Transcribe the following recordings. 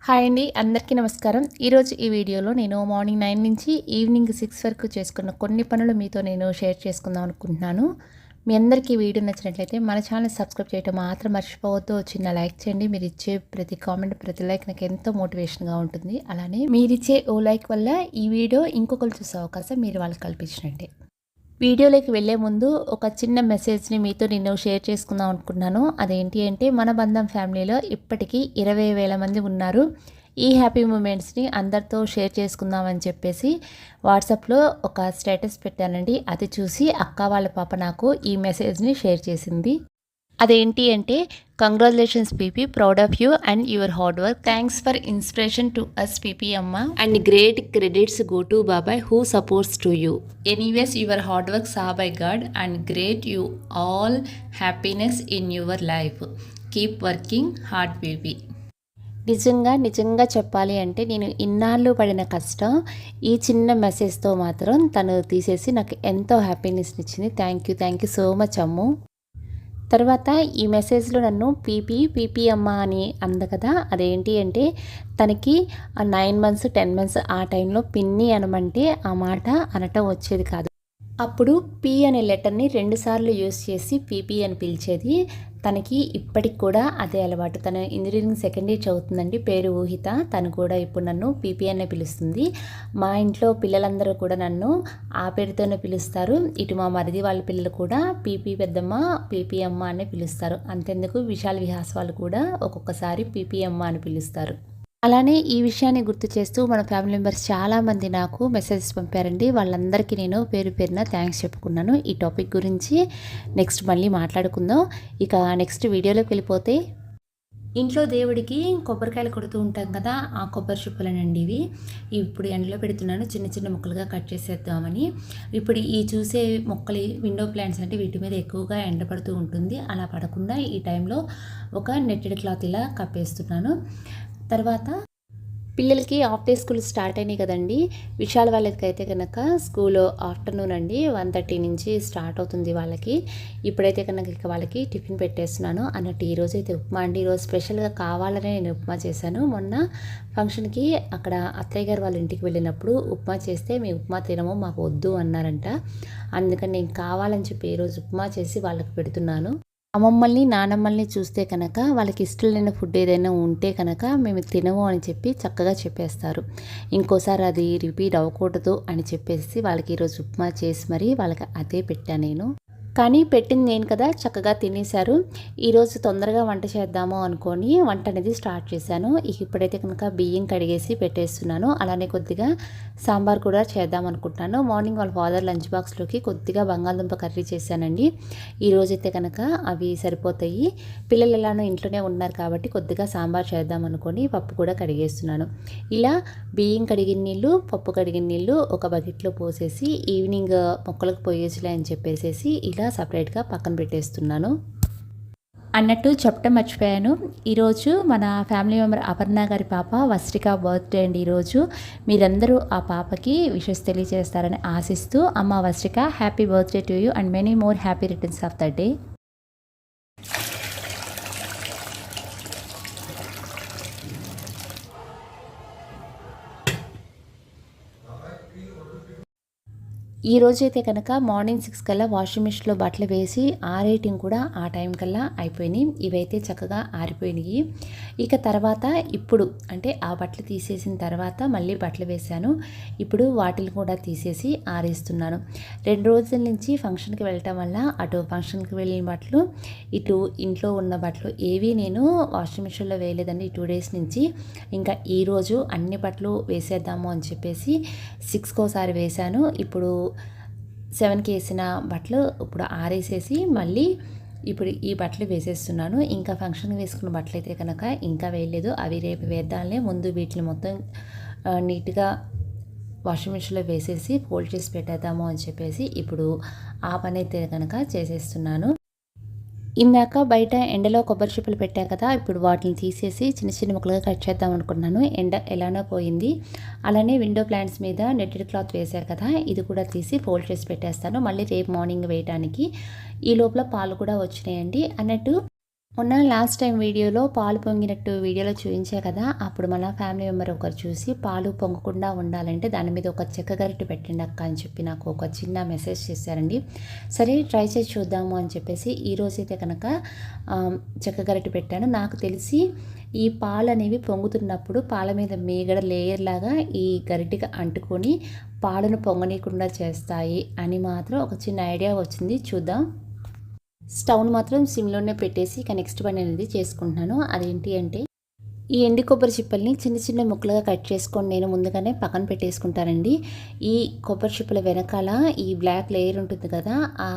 Hi అండి, అందరికీ నమస్కారం. ఈరోజు ఈ వీడియోలో నేను మార్నింగ్ 9 నుంచి ఈవినింగ్ 6 వరకు చేసుకున్న కొన్ని పనులు మీతో నేను షేర్ చేసుకుందాం అనుకుంటున్నాను. మీ అందరికీ వీడియో నచ్చినట్లయితే మన ఛానల్ సబ్స్క్రైబ్ చేయడం మాత్రం మర్చిపోవద్దు. చిన్న లైక్ చేయండి. మీరు ఇచ్చే ప్రతి కామెంట్, ప్రతి లైక్ నాకు ఎంతో మోటివేషన్గా ఉంటుంది. అలానే మీరిచ్చే ఓ లైక్ వల్ల ఈ వీడియో ఇంకొకరు చూసే అవకాశం మీరు వాళ్ళకి కల్పించినట్టే. వీడియోలోకి వెళ్ళే ముందు ఒక చిన్న మెసేజ్ని మీతో నేను షేర్ చేసుకుందాం అనుకున్నాను. అదేంటి అంటే, మన బంధం ఫ్యామిలీలో ఇప్పటికీ 20,000 మంది ఉన్నారు. ఈ హ్యాపీ మూమెంట్స్ని అందరితో షేర్ చేసుకుందామని చెప్పేసి వాట్సాప్లో ఒక స్టేటస్ పెట్టానండి. అది చూసి అక్క వాళ్ళ పాప నాకు ఈ మెసేజ్ని షేర్ చేసింది. అదేంటి అంటే, congratulations PP, proud of you and your hard work. Thanks for inspiration to us PP అమ్మ, and great credits go to బాబాయ్ who supports to you. Anyways your hard work saw by God and great you all happiness in your life. Keep working hard PP. నిజంగా చెప్పాలి అంటే, నేను ఇన్నాళ్ళు పడిన కష్టం ఈ చిన్న మెసేజ్తో మాత్రం తను తీసేసి నాకు ఎంతో హ్యాపీనెస్ని ఇచ్చింది. థ్యాంక్ యూ సో మచ్ అమ్ము. తర్వాత ఈ మెసేజ్లో నన్ను పీపీ అమ్మ అని అంది కదా. అదేంటి అంటే, తనకి 9 మంత్స్ 10 మంత్స్ ఆ టైంలో పిన్ని అనమంటే ఆ మాట అనటం వచ్చేది కాదు. అప్పుడు పీ అనే లెటర్ని 2 సార్లు యూస్ చేసి పీపీ అని పిలిచేది. తనకి ఇప్పటికి కూడా అదే అలవాటు. తను ఇంజనీరింగ్ సెకండ్ ఇయర్ చదువుతుందండి. పేరు ఊహిత. తను కూడా ఇప్పుడు నన్ను పీపీ అనే పిలుస్తుంది. మా ఇంట్లో పిల్లలందరూ కూడా నన్ను ఆ పేరుతోనే పిలుస్తారు. ఇటు మా మరిది వాళ్ళ పిల్లలు కూడా పీపీ పెద్దమ్మ, పీపీ అమ్మ అనే పిలుస్తారు. అంతెందుకు విశాల్ విహాస్ వాళ్ళు కూడా ఒక్కొక్కసారి పీపీ అమ్మ అని పిలుస్తారు. అలానే ఈ విషయాన్ని గుర్తు చేస్తూ మన ఫ్యామిలీ మెంబర్స్ చాలామంది నాకు మెసేజెస్ పంపారండి. వాళ్ళందరికీ నేను పేరు పేరున థ్యాంక్స్ చెప్పుకున్నాను. ఈ టాపిక్ గురించి నెక్స్ట్ మళ్ళీ మాట్లాడుకుందాం. ఇక నెక్స్ట్ వీడియోలోకి వెళ్ళిపోతే, ఇంట్లో దేవుడికి కొబ్బరికాయలు కొడుతూ ఉంటాం కదా, ఆ కొబ్బరి చిప్పలనండి ఇవి. ఇప్పుడు ఎండలో పెడుతున్నాను, చిన్న చిన్న ముక్కలుగా కట్ చేసేద్దామని. ఇప్పుడు ఈ చూసే మొక్కలు విండో ప్లాంట్స్ అంటే వీటి మీద ఎక్కువగా ఎండ పడుతూ ఉంటుంది. అలా పడకుండా ఈ టైంలో ఒక నెట్టెడ్ క్లాత్ ఇలా కప్పేస్తున్నాను. తర్వాత పిల్లలకి హాఫ్ డే స్కూల్ స్టార్ట్ అయినాయి కదండి. విశాల్ వాళ్ళకైతే కనుక స్కూల్ ఆఫ్టర్నూన్ అండి 1:30 నుంచి స్టార్ట్ అవుతుంది వాళ్ళకి. ఇప్పుడైతే కనుక ఇక వాళ్ళకి టిఫిన్ పెట్టేస్తున్నాను అన్నట్టు. ఈరోజు అయితే ఉప్మా అండి. ఈరోజు స్పెషల్గా కావాలనే నేను ఉప్మా చేశాను. మొన్న ఫంక్షన్కి అక్కడ అత్తయ్య గారు వాళ్ళ ఇంటికి వెళ్ళినప్పుడు ఉప్మా చేస్తే, మేము ఉప్మా తినము, మాకు వద్దు అన్నారంట. అందుకని నేను కావాలని చెప్పి ఈరోజు ఉప్మా చేసి వాళ్ళకి పెడుతున్నాను. అమ్మమ్మల్ని నానమ్మల్ని చూస్తే కనుక వాళ్ళకి ఇష్టం లేని ఫుడ్ ఏదైనా ఉంటే కనుక మేము తినము అని చెప్పి చక్కగా చెప్పేస్తారు. ఇంకోసారి అది రిపీట్ అవ్వకూడదు అని చెప్పేసి వాళ్ళకి ఈరోజు ఉప్మా చేసి మరీ వాళ్ళకి అదే పెట్టాను నేను. కానీ పెట్టింది నేను కదా, చక్కగా తినేశారు. ఈరోజు తొందరగా వంట చేద్దాము అనుకొని వంట అనేది స్టార్ట్ చేశాను. ఇప్పుడైతే కనుక బియ్యం కడిగేసి పెట్టేస్తున్నాను. అలానే కొద్దిగా సాంబార్ కూడా చేద్దాం అనుకుంటున్నాను. మార్నింగ్ వాళ్ళ ఫాదర్ లంచ్ బాక్స్లోకి కొద్దిగా బంగాళదుంప కర్రీ చేశానండి. ఈరోజైతే కనుక అవి సరిపోతాయి. పిల్లలు ఎలానో ఇంట్లోనే ఉన్నారు కాబట్టి కొద్దిగా సాంబార్ చేద్దాం అనుకొని పప్పు కూడా కడిగేస్తున్నాను. ఇలా బియ్యం కడిగిన నీళ్ళు, పప్పు కడిగిన నీళ్ళు ఒక బకెట్లో పోసేసి ఈవినింగ్ మొక్కలకు పోయేసిలే అని చెప్పేసి ఇలా సపరేట్గా పక్కన పెట్టేస్తున్నాను. అన్నట్టు చెప్పడం మర్చిపోయాను. ఈరోజు మన ఫ్యామిలీ మెంబర్ అపర్ణ గారి పాప వస్త్రిక బర్త్డే అండి. ఈరోజు మీరందరూ ఆ పాపకి విషెస్ తెలియజేస్తారని ఆశిస్తూ, అమ్మ Vastrika, happy birthday to you and many more happy returns of the day. ఈ రోజైతే కనుక మార్నింగ్ 6 కల్లా వాషింగ్ మిషన్లో బట్టలు వేసి ఆరేయటం కూడా ఆ టైం కల్లా అయిపోయినాయి. ఇవైతే చక్కగా ఆరిపోయినాయి. ఇక తర్వాత ఇప్పుడు అంటే ఆ బట్టలు తీసేసిన తర్వాత మళ్ళీ బట్టలు వేశాను. ఇప్పుడు వాటిని కూడా తీసేసి ఆరేస్తున్నాను. 2 రోజుల నుంచి ఫంక్షన్కి వెళ్ళటం వల్ల అటు ఫంక్షన్కి వెళ్ళిన బట్టలు, ఇటు ఇంట్లో ఉన్న బట్టలు ఏవి నేను వాషింగ్ మిషన్లో వేయలేదండి 2 డేస్ నుంచి. ఇంకా ఈరోజు అన్ని బట్టలు వేసేద్దాము అని చెప్పేసి 6కోసారి వేశాను. ఇప్పుడు 7కి వేసిన బట్టలు ఇప్పుడు ఆరేసేసి మళ్ళీ ఇప్పుడు ఈ బట్టలు వేసేస్తున్నాను. ఇంకా ఫంక్షన్కి వేసుకున్న బట్టలు అయితే కనుక ఇంకా వేయలేదు. అవి రేపు వేద్దాంలే, ముందు వీటిని మొత్తం నీట్గా వాషింగ్ మిషన్లో వేసేసి ఫోల్డ్ చేసి పెట్టేద్దాము అని చెప్పేసి ఇప్పుడు ఆ పని అయితే కనుక చేసేస్తున్నాను. ఇందాక బయట ఎండలో కొబ్బరి చిప్పలు పెట్టా కదా, ఇప్పుడు వాటిని తీసేసి చిన్న చిన్న ముక్కలుగా కట్ చేద్దాం అనుకున్నాను. ఎండ ఎలానో పోయింది. అలానే విండో ప్లాంట్స్ మీద నెట్టెడ్ క్లాత్ వేశారు కదా, ఇది కూడా తీసి ఫోల్డ్ చేసి పెట్టేస్తాను మళ్ళీ రేపు మార్నింగ్ వేయడానికి. ఈ లోపల పాలు కూడా వచ్చినాయండి. అన్నట్టు మొన్న లాస్ట్ టైం వీడియోలో పాలు పొంగినట్టు వీడియోలో చూపించా కదా, అప్పుడు మన ఫ్యామిలీ మెంబర్ ఒకరు చూసి పాలు పొంగకుండా ఉండాలంటే దాని మీద ఒక చెక్క గరిటె పెట్టండి అక్క అని చెప్పి నాకు ఒక చిన్న మెసేజ్ చేశారండి. సరే ట్రై చేసి చూద్దాము అని చెప్పేసి ఈరోజైతే కనుక చెక్క గరిటె పెట్టాను. నాకు తెలిసి ఈ పాలు అనేవి పొంగుతున్నప్పుడు పాల మీద మీగడ లేయర్ లాగా ఈ గరిటెకి అంటుకొని పాలను పొంగనీయకుండా చేస్తాయి అని మాత్రం ఒక చిన్న ఐడియా వచ్చింది. చూద్దాం. స్టవ్ను మాత్రం సిమ్లోనే పెట్టేసి ఇక నెక్స్ట్ పని అనేది చేసుకుంటున్నాను. అదేంటి అంటే ఈ ఎండు కొబ్బరి చిప్పల్ని చిన్న చిన్న ముక్కలుగా కట్ చేసుకొని నేను ముందుగానే పక్కన పెట్టేసుకుంటానండి. ఈ కొబ్బరి చిప్పల వెనకాల ఈ బ్లాక్ లేయర్ ఉంటుంది కదా, ఆ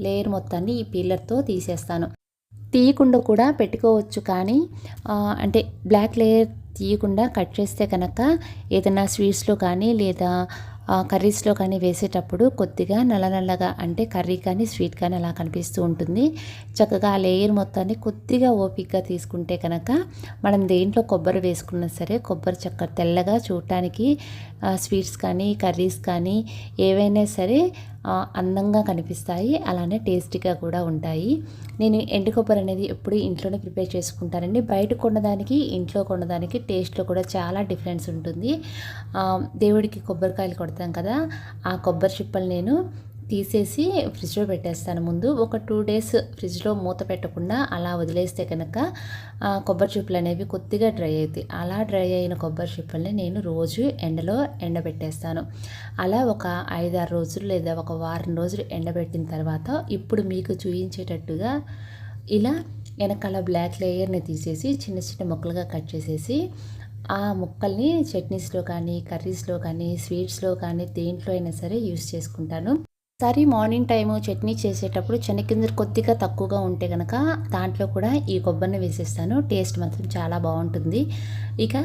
లేయర్ మొత్తాన్ని ఈ పీలర్తో తీసేస్తాను. తీయకుండా కూడా పెట్టుకోవచ్చు, కానీ అంటే బ్లాక్ లేయర్ తీయకుండా కట్ చేస్తే కనుక ఏదైనా స్వీట్స్లో కానీ లేదా కర్రీస్లో కానీ వేసేటప్పుడు కొద్దిగా నల్లగా అంటే కర్రీ కానీ స్వీట్ కానీ అలా కనిపిస్తూ ఉంటుంది. చక్కగా ఆ లేయర్ మొత్తాన్ని కొద్దిగా ఓపికగా తీసుకుంటే కనుక మనం దేంట్లో కొబ్బరి వేసుకున్నా సరే కొబ్బరి చక్క తెల్లగా చూడటానికి స్వీట్స్ కానీ కర్రీస్ కానీ ఏవైనా సరే అందంగా కనిపిస్తాయి, అలానే టేస్టీగా కూడా ఉంటాయి. నేను ఎండు కొబ్బరి అనేది ఎప్పుడు ఇంట్లోనే ప్రిపేర్ చేసుకుంటానండి. బయట కొన్నదానికి ఇంట్లో కొన్నదానికి టేస్ట్లో కూడా చాలా డిఫరెన్స్ ఉంటుంది. దేవుడికి కొబ్బరికాయలు కొడతాం కదా, ఆ కొబ్బరి చిప్పలు నేను తీసేసి ఫ్రిడ్జ్లో పెట్టేస్తాను. ముందు ఒక 2 డేస్ ఫ్రిడ్జ్లో మూత పెట్టకుండా అలా వదిలేస్తే కనుక కొబ్బరి చిప్పలు అనేవి కొద్దిగా డ్రై అవుతాయి. అలా డ్రై అయిన కొబ్బరి చిప్పల్ని నేను రోజు ఎండలో ఎండబెట్టేస్తాను. అలా ఒక 5-6 రోజులు లేదా ఒక వారం రోజులు ఎండబెట్టిన తర్వాత ఇప్పుడు మీకు చూపించేటట్టుగా ఇలా వెనకాల బ్లాక్ లేయర్ని తీసేసి చిన్న చిన్న ముక్కలుగా కట్ చేసేసి ఆ ముక్కల్ని చట్నీస్లో కానీ కర్రీస్లో కానీ స్వీట్స్లో కానీ దేంట్లో అయినా సరే యూస్ చేసుకుంటాను. ఒకసారి మార్నింగ్ టైము చట్నీ చేసేటప్పుడు శనగగింజలు కొద్దిగా తక్కువగా ఉంటే కనుక దాంట్లో కూడా ఈ కొబ్బరిని వేసేస్తాను. టేస్ట్ మాత్రం చాలా బాగుంటుంది. ఇక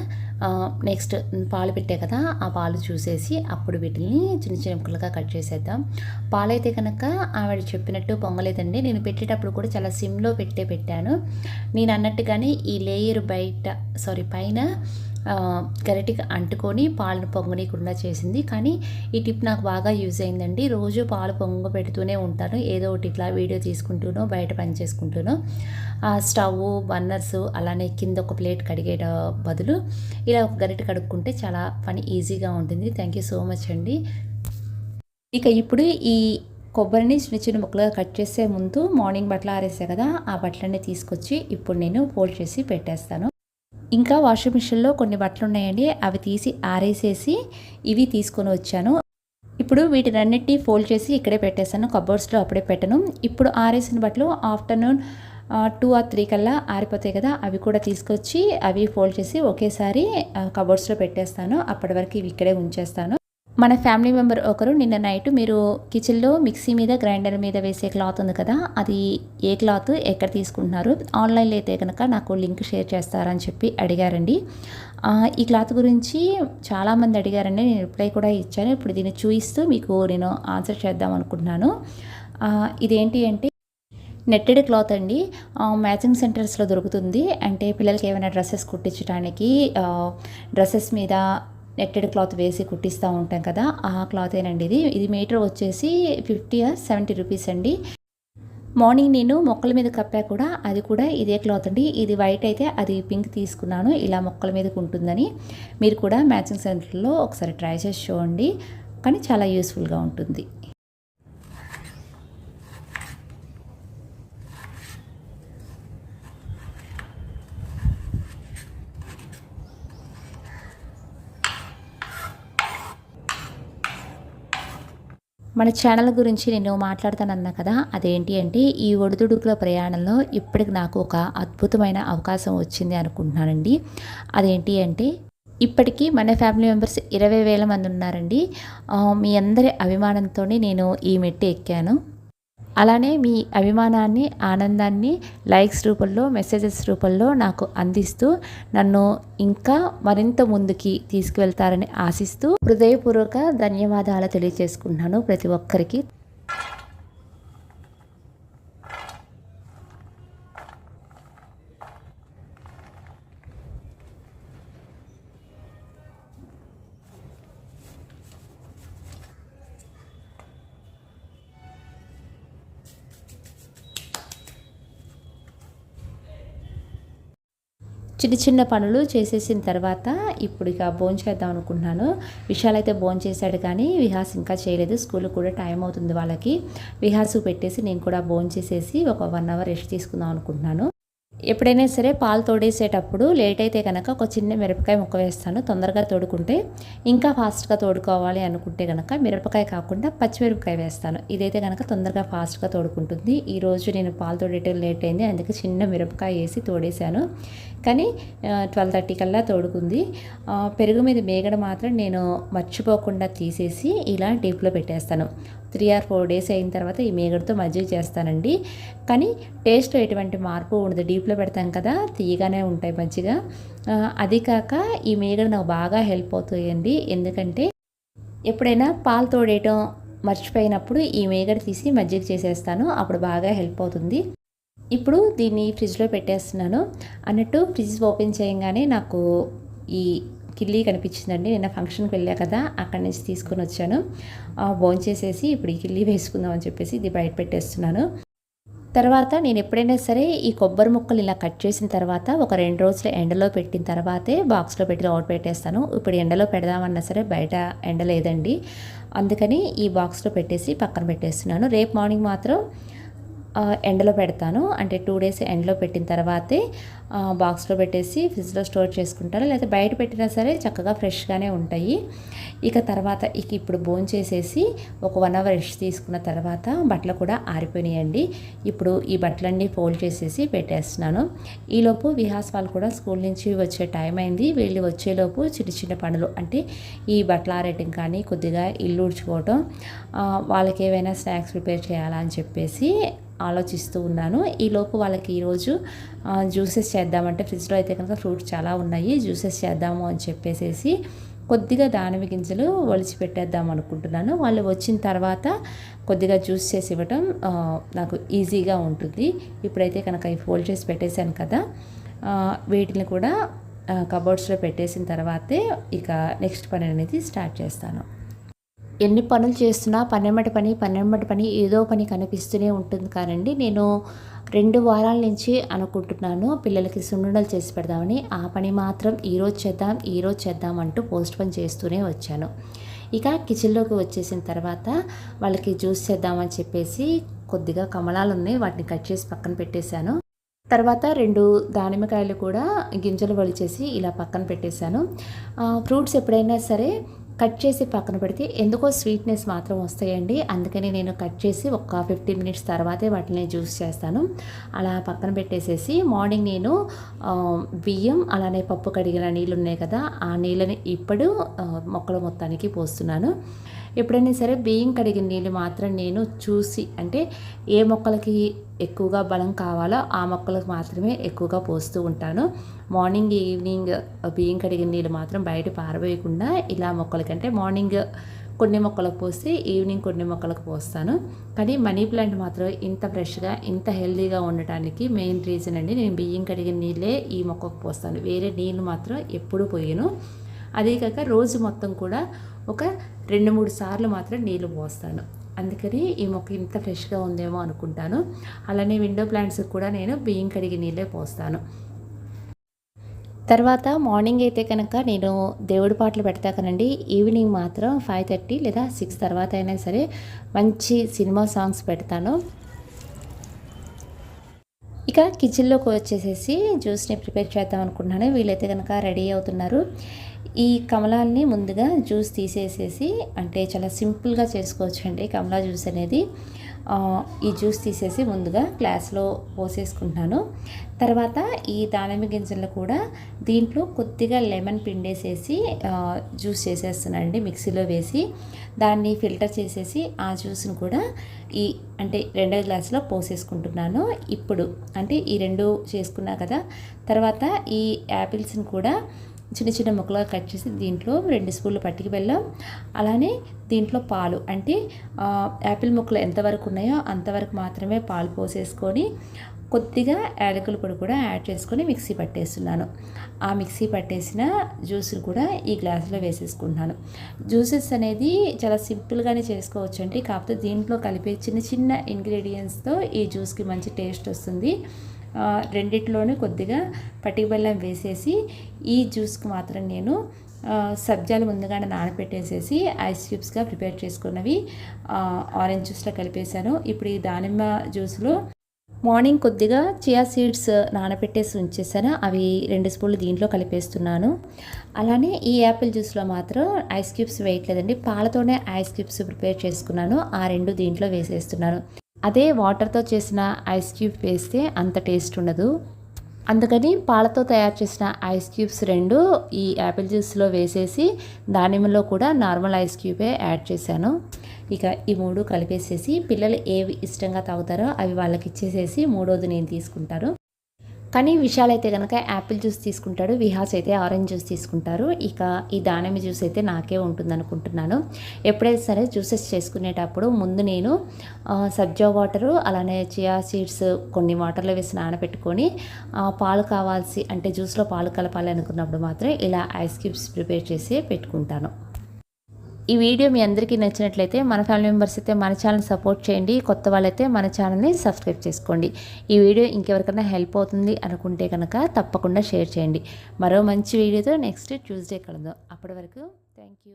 నెక్స్ట్ పాలు పెట్టే కదా, ఆ పాలు చూసేసి అప్పుడు వీటిని చిన్న చిన్న ముక్కలుగా కట్ చేసేద్దాం. పాలైతే కనుక ఆవిడ చెప్పినట్టు పొంగలేదండి. నేను పెట్టేటప్పుడు కూడా చాలా సిమ్లో పెట్టాను. నేను అన్నట్టుగానే ఈ లేయర్ పైన గరిటెకి అంటుకొని పాలను పొంగనీయకుండా చేసింది. కానీ ఈ టిప్ నాకు బాగా యూజ్ అయిందండి. రోజు పాలు పొంగ పెడుతూనే ఉంటాను, ఏదో ఒకటి ఇట్లా వీడియో తీసుకుంటూనో బయట పని చేసుకుంటూనో. స్టవ్ బర్నర్స్ అలానే కింద ఒక ప్లేట్ కడిగే బదులు ఇలా ఒక గరిటె కడుక్కుంటే చాలా పని ఈజీగా ఉంటుంది. థ్యాంక్ యూ సో మచ్ అండి. ఇక ఇప్పుడు ఈ కొబ్బరిని చిన్న చిన్న ముక్కలుగా కట్ చేసే ముందు మార్నింగ్ బట్టలు ఆరేసా కదా, ఆ బట్టలన్నీ తీసుకొచ్చి ఇప్పుడు నేను ఫోల్డ్ చేసి పెట్టేస్తాను. ఇంకా వాషింగ్ మిషన్లో కొన్ని బట్టలు ఉన్నాయండి, అవి తీసి ఆరేసేసి ఇవి తీసుకొని వచ్చాను. ఇప్పుడు వీటినన్నిటినీ ఫోల్డ్ చేసి ఇక్కడే పెట్టేశాను, కబోర్డ్స్లో అప్పుడే పెట్టను. ఇప్పుడు ఆరేసిన బట్టలు ఆఫ్టర్నూన్ 2 or 3 కల్లా ఆరిపోతాయి కదా, అవి కూడా తీసుకొచ్చి అవి ఫోల్డ్ చేసి ఒకేసారి కబోర్డ్స్లో పెట్టేస్తాను. అప్పటి వరకు ఇవి ఇక్కడే ఉంచేస్తాను. మన ఫ్యామిలీ మెంబర్ ఒకరు నిన్న నైట్ మీరు కిచెన్లో మిక్సీ మీద గ్రైండర్ మీద వేసే క్లాత్ ఉంది కదా, అది ఏ క్లాత్ ఎక్కడ తీసుకుంటున్నారు, ఆన్లైన్లో అయితే కనుక నాకు లింక్ షేర్ చేస్తారని చెప్పి అడిగారండి. ఈ క్లాత్ గురించి చాలామంది అడిగారండి, నేను రిప్లై కూడా ఇచ్చాను. ఇప్పుడు దీన్ని చూపిస్తూ మీకు నేను ఆన్సర్ చేద్దాం అనుకుంటున్నాను. ఇదేంటి అంటే నెట్టెడ్ క్లాత్ అండి. మ్యాచింగ్ సెంటర్స్లో దొరుకుతుంది. అంటే పిల్లలకి ఏమైనా డ్రెస్సెస్ కుట్టించడానికి డ్రెస్సెస్ మీద నెట్టెడ్ క్లాత్ వేసి కుట్టిస్తూ ఉంటాం కదా, ఆ క్లాత్ ఏనండి ఇది మీటర్ వచ్చేసి 50 or 70 రూపీస్ అండి. మార్నింగ్ నేను మొక్కల మీద కప్పా కూడా అది కూడా ఇదే క్లాత్ అండి. ఇది వైట్ అయితే అది పింక్ తీసుకున్నాను, ఇలా మొక్కల మీదకి ఉంటుందని. మీరు కూడా మ్యాచింగ్ సెంటర్లో ఒకసారి ట్రై చేసి చూడండి, కానీ చాలా యూస్ఫుల్గా ఉంటుంది. మన ఛానల్ గురించి నేను మాట్లాడతానన్నా కదా, అదేంటి అంటే ఈ ఒడిదుడుకుల ప్రయాణంలో ఇప్పటికి నాకు ఒక అద్భుతమైన అవకాశం వచ్చింది అనుకుంటున్నానండి. అదేంటి అంటే ఇప్పటికీ మన ఫ్యామిలీ మెంబర్స్ 20,000 మంది ఉన్నారండి. మీ అందరి అభిమానంతోనే నేను ఈ మెట్టు ఎక్కాను. అలానే మీ అభిమానాన్ని ఆనందాన్ని లైక్స్ రూపంలో మెసేజెస్ రూపంలో నాకు అందిస్తూ నన్ను ఇంకా మరింత ముందుకి తీసుకువెళ్తారని ఆశిస్తూ హృదయపూర్వక ధన్యవాదాలు తెలియజేసుకుంటున్నాను ప్రతి ఒక్కరికి. చిన్న చిన్న పనులు చేసేసిన తర్వాత ఇప్పుడు ఇక భోంచేద్దాం అనుకుంటున్నాను. విశాల్ అయితే భోంచేశాడు కానీ విహాస్ ఇంకా చేయలేదు. స్కూల్ కూడా టైం అవుతుంది వాళ్ళకి. విహాసు పెట్టేసి నేను కూడా భోంచేసేసి ఒక 1 అవర్ రెస్ట్ తీసుకుందాం అనుకుంటున్నాను. ఎప్పుడైనా సరే పాలు తోడేసేటప్పుడు లేట్ అయితే కనుక ఒక చిన్న మిరపకాయ ముక్క వేస్తాను. తొందరగా తోడుకుంటే ఇంకా ఫాస్ట్గా తోడుకోవాలి అనుకుంటే కనుక మిరపకాయ కాకుండా పచ్చిమిరపకాయ వేస్తాను. ఇదైతే కనుక తొందరగా ఫాస్ట్గా తోడుకుంటుంది. ఈరోజు నేను పాలు తోడేయటం లేట్ అయింది, అందుకే చిన్న మిరపకాయ వేసి తోడేశాను. కానీ 12:30 కల్లా తోడుకుంది. పెరుగు మీద మేగడ మాత్రం నేను మర్చిపోకుండా తీసేసి ఇలా డీప్లో పెట్టేస్తాను. 3 or 4 డేస్ అయిన తర్వాత ఈ మేగడతో మజ్జిగ చేస్తానండి. కానీ టేస్ట్లో ఎటువంటి మార్పు ఉండదు. డీప్లో పెడతాం కదా, తీయగానే ఉంటాయి మజ్జిగ. అది కాక ఈ మేగడ నాకు బాగా హెల్ప్ అవుతాయండి. ఎందుకంటే ఎప్పుడైనా పాలు తోడేయటం మర్చిపోయినప్పుడు ఈ మేగడ తీసి మజ్జిగ చేసేస్తాను. అప్పుడు బాగా హెల్ప్ అవుతుంది. ఇప్పుడు దీన్ని ఫ్రిడ్జ్లో పెట్టేస్తున్నాను. అన్నట్టు ఫ్రిడ్జ్ ఓపెన్ చేయగానే నాకు ఈ కిల్లీ కనిపించిందండి. నిన్న ఫంక్షన్కి వెళ్ళా కదా, అక్కడి నుంచి తీసుకొని వచ్చాను. భోంచేసేసి ఇప్పుడు ఈ కిల్లీ వేసుకుందాం అని చెప్పేసి ఇది బయట పెట్టేస్తున్నాను. తర్వాత నేను ఎప్పుడైనా సరే ఈ కొబ్బరి ముక్కలు ఇలా కట్ చేసిన తర్వాత ఒక 2 రోజులు ఎండలో పెట్టిన తర్వాతే బాక్స్లో పెట్టి అవుట్ పెట్టేస్తాను. ఇప్పుడు ఎండలో పెడదామన్నా సరే బయట ఎండ లేదండి, అందుకని ఈ బాక్స్లో పెట్టేసి పక్కన పెట్టేస్తున్నాను. రేపు మార్నింగ్ మాత్రం ఎండలో పెడతాను. అంటే 2 డేస్ ఎండలో పెట్టిన తర్వాతే బాక్స్లో పెట్టేసి ఫ్రిడ్జ్లో స్టోర్ చేసుకుంటాను. లేకపోతే బయట పెట్టినా సరే చక్కగా ఫ్రెష్గానే ఉంటాయి. ఇక తర్వాత ఇప్పుడు భోంచేసేసి ఒక 1 అవర్ రెస్ట్ తీసుకున్న తర్వాత బట్టలు కూడా ఆరిపోయినాయండి. ఇప్పుడు ఈ బట్టలన్నీ ఫోల్డ్ చేసేసి పెట్టేస్తున్నాను. ఈలోపు విహాస్ వాళ్ళు కూడా స్కూల్ నుంచి వచ్చే టైం అయింది. వీళ్ళు వచ్చేలోపు చిన్న చిన్న పనులు అంటే ఈ బట్టలు ఆరేయటం కానీ, కొద్దిగా ఇల్లు ఉడ్చుకోవటం, వాళ్ళకి ఏవైనా స్నాక్స్ ప్రిపేర్ చేయాలా అని చెప్పేసి ఆలోచిస్తూ ఉన్నాను. ఈలోపు వాళ్ళకి ఈరోజు జ్యూసెస్ చేద్దామంటే ఫ్రిడ్జ్లో అయితే కనుక ఫ్రూట్స్ చాలా ఉన్నాయి, జ్యూసెస్ చేద్దాము అని చెప్పేసి కొద్దిగా దానిమ్మ గింజలు ఒలిచి పెట్టేద్దాం అనుకుంటున్నాను. వాళ్ళు వచ్చిన తర్వాత కొద్దిగా జ్యూస్ చేసి ఇవ్వటం నాకు ఈజీగా ఉంటుంది. ఇప్పుడైతే కనుక ఈ ఫోల్డ్ చేసి పెట్టేశాను కదా, వీటిని కూడా కబోర్డ్స్లో పెట్టేసిన తర్వాతే ఇక నెక్స్ట్ పని అనేది స్టార్ట్ చేస్తాను. ఎన్ని పనులు చేస్తున్నా పన్నెమ్మటి పని ఏదో పని కనిపిస్తూనే ఉంటుంది. కానండి నేను 2 వారాల నుంచి అనుకుంటున్నాను పిల్లలకి సున్నుండలు చేసి పెడదామని. ఆ పని మాత్రం ఈరోజు చేద్దాం అంటూ పోస్ట్ పోన్ చేస్తూనే వచ్చాను. ఇక కిచెన్లోకి వచ్చేసిన తర్వాత వాళ్ళకి జ్యూస్ చేద్దామని చెప్పేసి కొద్దిగా కమలాలు ఉన్నాయి, వాటిని కట్ చేసి పక్కన పెట్టేశాను. తర్వాత 2 దానిమ్మకాయలు కూడా గింజలు వలిచేసి ఇలా పక్కన పెట్టేశాను. ఫ్రూట్స్ ఎప్పుడైనా సరే కట్ చేసి పక్కన పెడితే ఎందుకో స్వీట్నెస్ మాత్రం వస్తాయండి. అందుకని నేను కట్ చేసి ఒక 15 మినిట్స్ తర్వాతే వాటిని జ్యూస్ చేస్తాను. అలా పక్కన పెట్టేసేసి మార్నింగ్ నేను బియ్యం అలానే పప్పు కడిగిన నీళ్ళు ఉన్నాయి కదా, ఆ నీళ్ళని ఇప్పుడు మొక్కల మొత్తానికి పోస్తున్నాను. ఎప్పుడైనా సరే బియ్యం కడిగిన నీళ్ళు మాత్రం నేను చూసి, అంటే ఏ మొక్కలకి ఎక్కువగా బలం కావాలో ఆ మొక్కలకు మాత్రమే ఎక్కువగా పోస్తూ ఉంటాను. మార్నింగ్ ఈవినింగ్ బియ్యం కడిగిన నీళ్ళు మాత్రం బయట పారవేయకుండా ఇలా మొక్కలకంటే మార్నింగ్ కొన్ని మొక్కలకు పోస్తే ఈవినింగ్ కొన్ని మొక్కలకు పోస్తాను. కానీ మనీ ప్లాంట్ మాత్రం ఇంత ఫ్రెష్గా ఇంత హెల్తీగా ఉండటానికి మెయిన్ రీజన్ అండి. నేను బియ్యం కడిగిన నీళ్ళే ఈ మొక్కకు పోస్తాను, వేరే నీళ్ళు మాత్రం ఎప్పుడూ పోయను. అదే కాక రోజు మొత్తం కూడా ఒక 2-3 సార్లు మాత్రం నీళ్ళు పోస్తాను. అందుకని ఈ మొక్క ఇంత ఫ్రెష్గా ఉందేమో అనుకుంటాను. అలానే విండో ప్లాంట్స్కి కూడా నేను బియ్యం కడిగి నీళ్ళే పోస్తాను. తర్వాత మార్నింగ్ అయితే కనుక నేను దేవుడి పాటలు పెడతా కనండి. ఈవినింగ్ మాత్రం 5:30 లేదా 6 తర్వాత అయినా సరే మంచి సినిమా సాంగ్స్ పెడతాను. ఇక కిచెన్లోకి వచ్చేసేసి జ్యూస్ని ప్రిపేర్ చేద్దాం అనుకుంటున్నాను. వీళ్ళైతే కనుక రెడీ అవుతున్నారు. ఈ కమలాల్ని ముందుగా జ్యూస్ తీసేసేసి, అంటే చాలా సింపుల్గా చేసుకోవచ్చు అండి కమలా జ్యూస్ అనేది. ఈ జ్యూస్ తీసేసి ముందుగా గ్లాస్లో పోసేసుకుంటున్నాను. తర్వాత ఈ దానిమ్మ గింజలు కూడా దీంట్లో కొద్దిగా లెమన్ పిండేసేసి జ్యూస్ చేసేస్తున్నానండి మిక్సీలో వేసి. దాన్ని ఫిల్టర్ చేసేసి ఆ జ్యూస్ని కూడా అంటే 2 గ్లాసులో పోసేసుకుంటున్నాను. ఇప్పుడు అంటే ఈ 2 చేసుకున్నా కదా, తర్వాత ఈ యాపిల్స్ని కూడా చిన్న చిన్న ముక్కలుగా కట్ చేసి దీంట్లో 2 స్పూన్లు పట్టిక బెల్లం, అలానే దీంట్లో పాలు, అంటే యాపిల్ ముక్కలు ఎంతవరకు ఉన్నాయో అంతవరకు మాత్రమే పాలు పోసేసుకొని కొద్దిగా యాలకుల పొడి కూడా యాడ్ చేసుకొని మిక్సీ పట్టేస్తున్నాను. ఆ మిక్సీ పట్టేసిన జ్యూస్ని కూడా ఈ గ్లాసులో వేసేసుకుంటున్నాను. జ్యూసెస్ అనేది చాలా సింపుల్గానే చేసుకోవచ్చు అండి. కాకపోతే దీంట్లో కలిపే చిన్న చిన్న ఇంగ్రీడియంట్స్తో ఈ జ్యూస్కి మంచి టేస్ట్ వస్తుంది. రెండిట్లోనే కొద్దిగా పటిక బెల్లం వేసేసి ఈ జ్యూస్కి మాత్రం నేను సబ్జాలు ముందుగానే నానబెట్టేసేసి ఐస్ క్యూబ్స్గా ప్రిపేర్ చేసుకున్నవి ఆరెంజ్ జ్యూస్లో కలిపేశాను. ఇప్పుడు ఈ దానిమ్మ జ్యూస్లో మార్నింగ్ కొద్దిగా చియా సీడ్స్ నానబెట్టేసి ఉంచేసాను, అవి 2 స్పూన్లు దీంట్లో కలిపేస్తున్నాను. అలానే ఈ యాపిల్ జ్యూస్లో మాత్రం ఐస్ క్యూబ్స్ వేయట్లేదండి, పాలతోనే ఐస్ క్యూబ్స్ ప్రిపేర్ చేసుకున్నాను, ఆ 2 దీంట్లో వేసేస్తున్నాను. అదే వాటర్తో చేసిన ఐస్ క్యూబ్ వేస్తే అంత టేస్ట్ ఉండదు, అందుకని పాలతో తయారు చేసిన ఐస్ క్యూబ్స్ 2 ఈ యాపిల్ జ్యూస్లో వేసేసి దానిమ్మలో కూడా నార్మల్ ఐస్ క్యూబే యాడ్ చేశాను. ఇక ఈ 3 కలిపేసేసి పిల్లలు ఏవి ఇష్టంగా తాగుతారో అవి వాళ్ళకి ఇచ్చేసేసి 3వది నేను తీసుకుంటాను. కానీ విశాల్ అయితే కనుక యాపిల్ జ్యూస్ తీసుకుంటాడు, విహాస్ అయితే ఆరెంజ్ జ్యూస్ తీసుకుంటారు. ఇక ఈ దానిమ్మ జ్యూస్ అయితే నాకే ఉంటుంది అనుకుంటున్నాను. ఎప్పుడైతే సరే జ్యూసెస్ చేసుకునేటప్పుడు ముందు నేను సబ్జా వాటరు అలానే చియా సీడ్స్ కొన్ని వాటర్లో వేసి నానబెట్టుకొని పాలు కావాల్సి అంటే జ్యూస్లో పాలు కలపాలి అనుకున్నప్పుడు మాత్రం ఇలా ఐస్ క్యూబ్స్ ప్రిపేర్ చేసి పెట్టుకుంటాను. ఈ వీడియో మీ అందరికీ నచ్చినట్లయితే మన ఫ్యామిలీ మెంబర్స్ అయితే మన ఛానల్ సపోర్ట్ చేయండి, కొత్త వాళ్ళైతే మన ఛానల్ని సబ్స్క్రైబ్ చేసుకోండి. ఈ వీడియో ఇంకెవరికైనా హెల్ప్ అవుతుంది అనుకుంటే కనుక తప్పకుండా షేర్ చేయండి. మరో మంచి వీడియోతో నెక్స్ట్ ట్యూస్డే కలుద్దాం. అప్పటి వరకు థ్యాంక్ యూ.